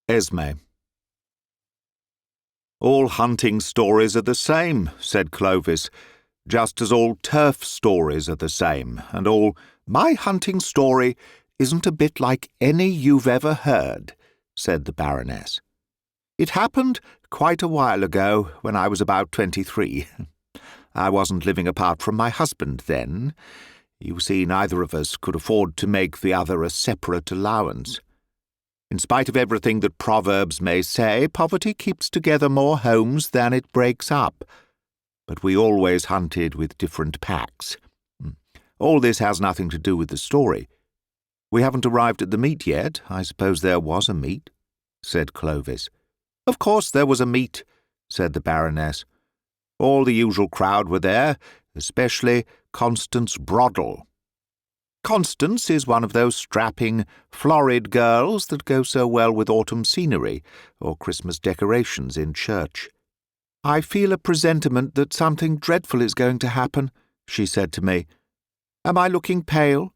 Esmé. "All hunting stories are the same," said Clovis, "just as all turf stories are the same, and all my hunting story isn't a bit like any you've ever heard," said the Baroness. "It happened quite a while ago, when I was about 23. I wasn't living apart from my husband then. You see, neither of us could afford to make the other a separate allowance. In spite of everything that proverbs may say, poverty keeps together more homes than it breaks up. But we always hunted with different packs. All this has nothing to do with the story. We haven't arrived at the meet yet. I suppose there was a meet," said Clovis. "Of course there was a meet," said the Baroness. "All the usual crowd were there, especially Constance Broddle. Constance is one of those strapping, florid girls that go so well with autumn scenery or Christmas decorations in church. "I feel a presentiment that something dreadful is going to happen," she said to me. "Am I looking pale?"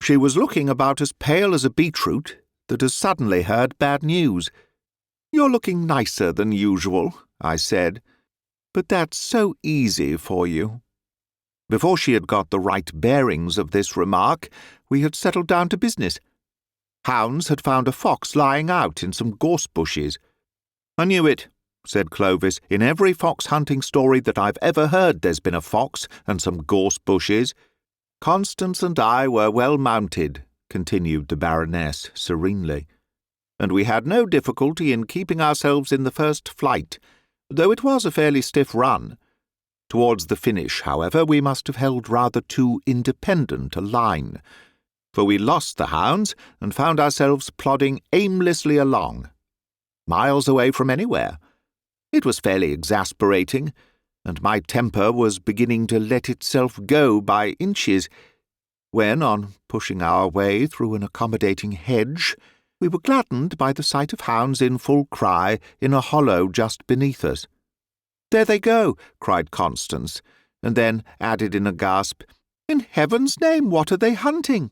She was looking about as pale as a beetroot that has suddenly heard bad news. "You're looking nicer than usual," I said. "But that's so easy for you." Before she had got the right bearings of this remark, we had settled down to business. Hounds had found a fox lying out in some gorse bushes. "I knew it," said Clovis. "In every fox-hunting story that I've ever heard there's been a fox and some gorse bushes." "Constance and I were well mounted," continued the Baroness serenely, "and we had no difficulty in keeping ourselves in the first flight, though it was a fairly stiff run. Towards the finish, however, we must have held rather too independent a line, for we lost the hounds and found ourselves plodding aimlessly along, miles away from anywhere. It was fairly exasperating, and my temper was beginning to let itself go by inches, when, on pushing our way through an accommodating hedge, we were gladdened by the sight of hounds in full cry in a hollow just beneath us. "There they go!" cried Constance, and then added in a gasp, "In heaven's name, what are they hunting?"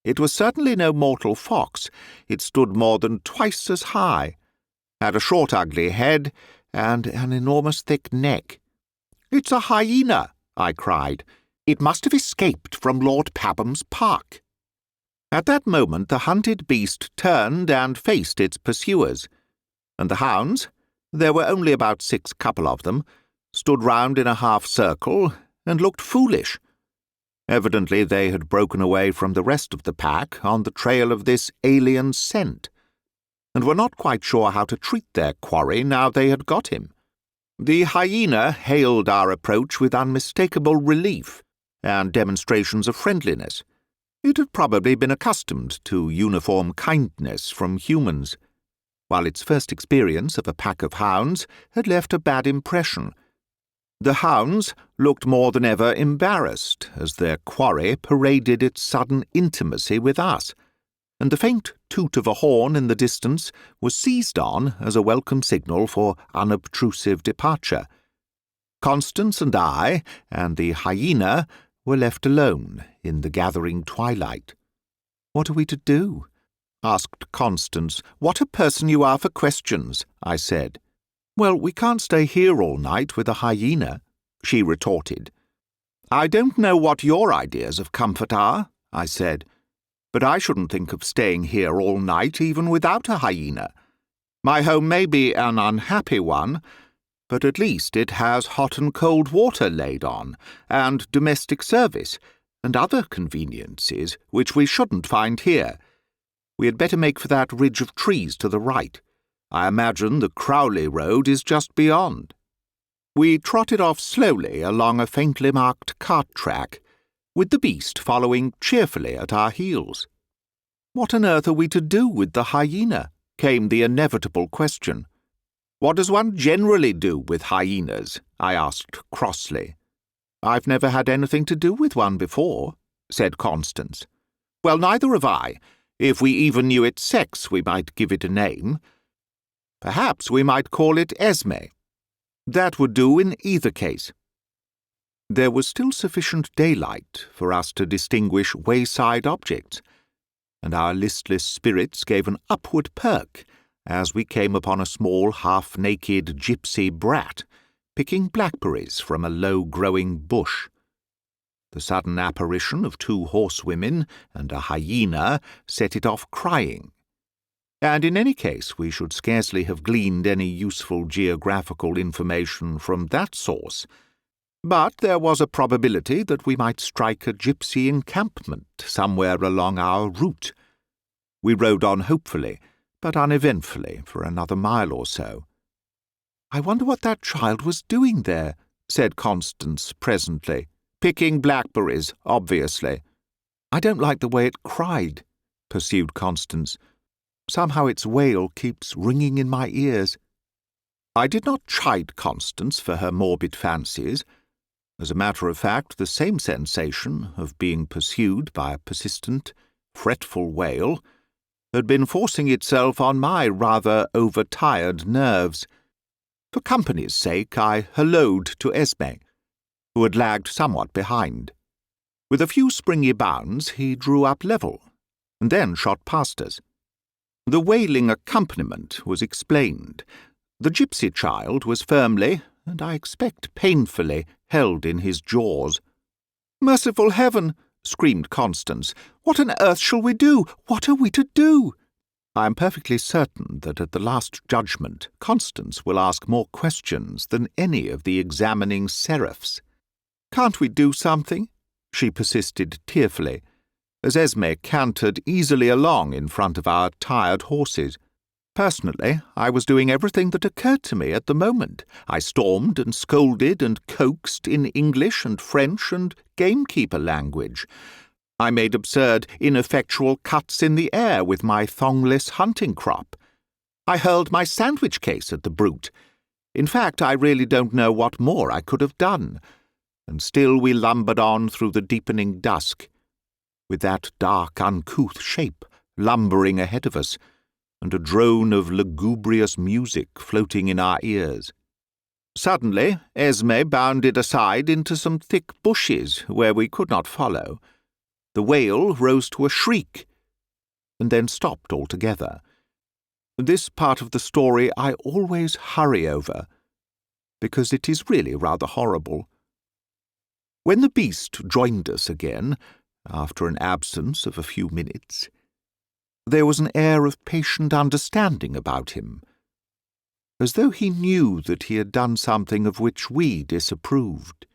It was certainly no mortal fox. It stood more than twice as high, had a short ugly head, and an enormous thick neck. "It's a hyena!" I cried. "It must have escaped from Lord Pabham's park." At that moment the hunted beast turned and faced its pursuers, and the hounds, there were only about 6 couple of them, stood round in a half-circle and looked foolish. Evidently they had broken away from the rest of the pack on the trail of this alien scent, and were not quite sure how to treat their quarry now they had got him. The hyena hailed our approach with unmistakable relief and demonstrations of friendliness. It had probably been accustomed to uniform kindness from humans, while its first experience of a pack of hounds had left a bad impression. The hounds looked more than ever embarrassed as their quarry paraded its sudden intimacy with us, and the faint toot of a horn in the distance was seized on as a welcome signal for unobtrusive departure. Constance and I and the hyena were left alone in the gathering twilight. "What are we to do?" asked Constance. "What a person you are for questions," I said. "Well, we can't stay here all night with a hyena," she retorted. "I don't know what your ideas of comfort are," I said, "but I shouldn't think of staying here all night even without a hyena. My home may be an unhappy one, but at least it has hot and cold water laid on, and domestic service, and other conveniences which we shouldn't find here. We had better make for that ridge of trees to the right. I imagine the Crowley Road is just beyond." We trotted off slowly along a faintly marked cart track, with the beast following cheerfully at our heels. "What on earth are we to do with the hyena?" came the inevitable question. "What does one generally do with hyenas?" I asked crossly. "I've never had anything to do with one before," said Constance. "Well, neither have I. If we even knew its sex, we might give it a name. Perhaps we might call it Esmé. That would do in either case." There was still sufficient daylight for us to distinguish wayside objects, and our listless spirits gave an upward perk as we came upon a small half-naked gypsy brat picking blackberries from a low-growing bush. The sudden apparition of two horsewomen and a hyena set it off crying, and in any case we should scarcely have gleaned any useful geographical information from that source, but there was a probability that we might strike a gypsy encampment somewhere along our route. We rode on hopefully, but uneventfully, for another mile or so. "I wonder what that child was doing there," said Constance presently. "Picking blackberries, obviously." "I don't like the way it cried," pursued Constance. "Somehow its wail keeps ringing in my ears." I did not chide Constance for her morbid fancies. As a matter of fact, the same sensation of being pursued by a persistent, fretful wail had been forcing itself on my rather overtired nerves. For company's sake, I hallooed to Esmé, who had lagged somewhat behind. With a few springy bounds, he drew up level, and then shot past us. The wailing accompaniment was explained. The gypsy child was firmly, and I expect painfully, held in his jaws. "Merciful heaven!" screamed Constance. "What on earth shall we do? What are we to do?" I am perfectly certain that at the last judgment Constance will ask more questions than any of the examining seraphs. "Can't we do something?" she persisted tearfully, as Esmé cantered easily along in front of our tired horses. Personally, I was doing everything that occurred to me at the moment. I stormed and scolded and coaxed in English and French and gamekeeper language. I made absurd, ineffectual cuts in the air with my thongless hunting crop. I hurled my sandwich case at the brute. In fact, I really don't know what more I could have done. And still we lumbered on through the deepening dusk, with that dark, uncouth shape lumbering ahead of us, and a drone of lugubrious music floating in our ears. Suddenly, Esmé bounded aside into some thick bushes where we could not follow. The wail rose to a shriek, and then stopped altogether. This part of the story I always hurry over, because it is really rather horrible. When the beast joined us again, after an absence of a few minutes, there was an air of patient understanding about him, as though he knew that he had done something of which we disapproved,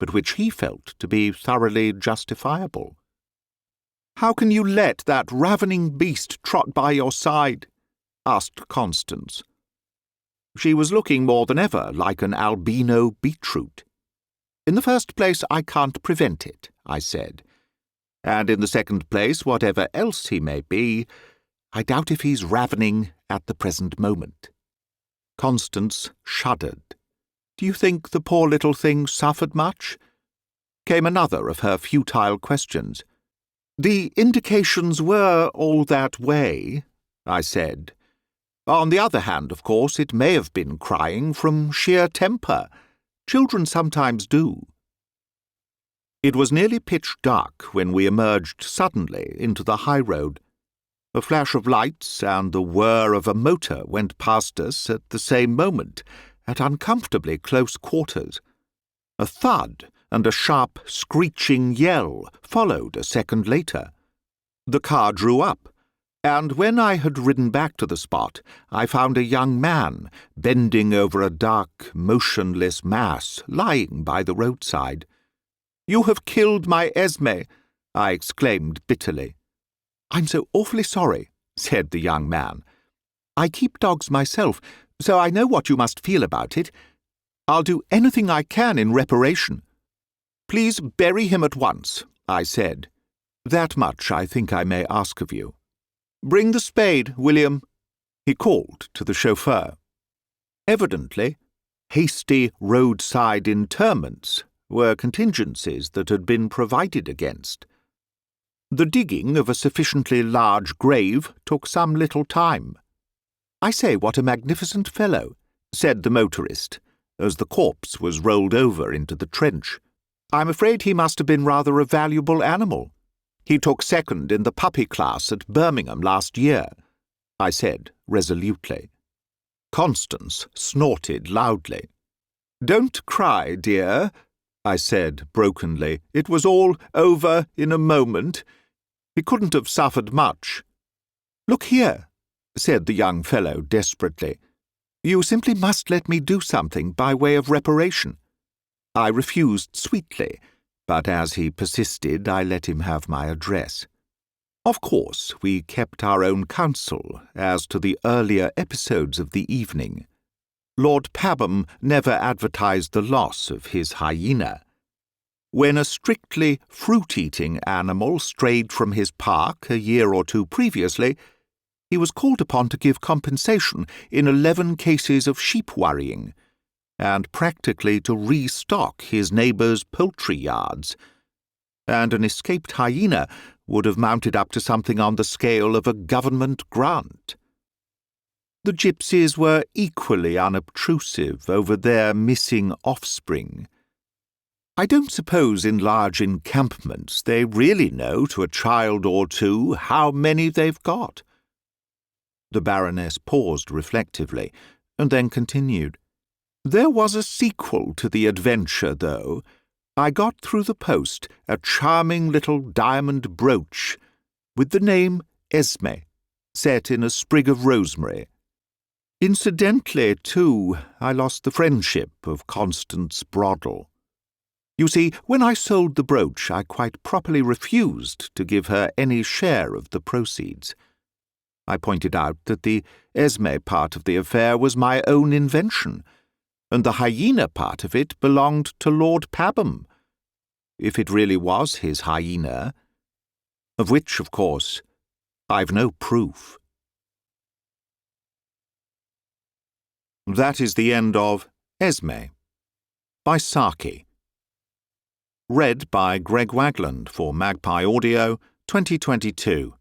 but which he felt to be thoroughly justifiable. "How can you let that ravening beast trot by your side?" asked Constance. She was looking more than ever like an albino beetroot. "In the first place, I can't prevent it," I said. "And in the second place, whatever else he may be, I doubt if he's ravening at the present moment." Constance shuddered. "Do you think the poor little thing suffered much?" came another of her futile questions. "The indications were all that way," I said. "On the other hand, of course, it may have been crying from sheer temper. Children sometimes do." It was nearly pitch dark when we emerged suddenly into the high road. A flash of lights and the whir of a motor went past us at the same moment, at uncomfortably close quarters. A thud and a sharp, screeching yell followed a second later. The car drew up, and when I had ridden back to the spot, I found a young man bending over a dark, motionless mass lying by the roadside. "You have killed my Esmé," I exclaimed bitterly. "I'm so awfully sorry," said the young man. "I keep dogs myself, so I know what you must feel about it. I'll do anything I can in reparation." "Please bury him at once," I said. "That much I think I may ask of you. Bring the spade, William," he called to the chauffeur. Evidently, hasty roadside interments were contingencies that had been provided against. The digging of a sufficiently large grave took some little time. "I say, what a magnificent fellow," said the motorist, as the corpse was rolled over into the trench. "I'm afraid he must have been rather a valuable animal. He took second in the puppy class at Birmingham last year," I said, resolutely. Constance snorted loudly. "Don't cry, dear," I said brokenly. "It was all over in a moment. He couldn't have suffered much." "Look here," said the young fellow desperately. "You simply must let me do something by way of reparation." I refused sweetly, but as he persisted, I let him have my address. Of course, we kept our own counsel as to the earlier episodes of the evening. Lord Pabham never advertised the loss of his hyena. When a strictly fruit-eating animal strayed from his park a year or two previously, he was called upon to give compensation in 11 cases of sheep worrying, and practically to restock his neighbours' poultry yards, and an escaped hyena would have mounted up to something on the scale of a government grant. The gypsies were equally unobtrusive over their missing offspring. I don't suppose in large encampments they really know to a child or two how many they've got. The Baroness paused reflectively, and then continued. There was a sequel to the adventure, though. I got through the post a charming little diamond brooch with the name Esmé, set in a sprig of rosemary. Incidentally, too, I lost the friendship of Constance Broddle. You see, when I sold the brooch, I quite properly refused to give her any share of the proceeds. I pointed out that the Esmé part of the affair was my own invention, and the hyena part of it belonged to Lord Pabham, if it really was his hyena, of which, of course, I've no proof. That is the end of Esmé by Saki. Read by Greg Wagland for Magpie Audio, 2022.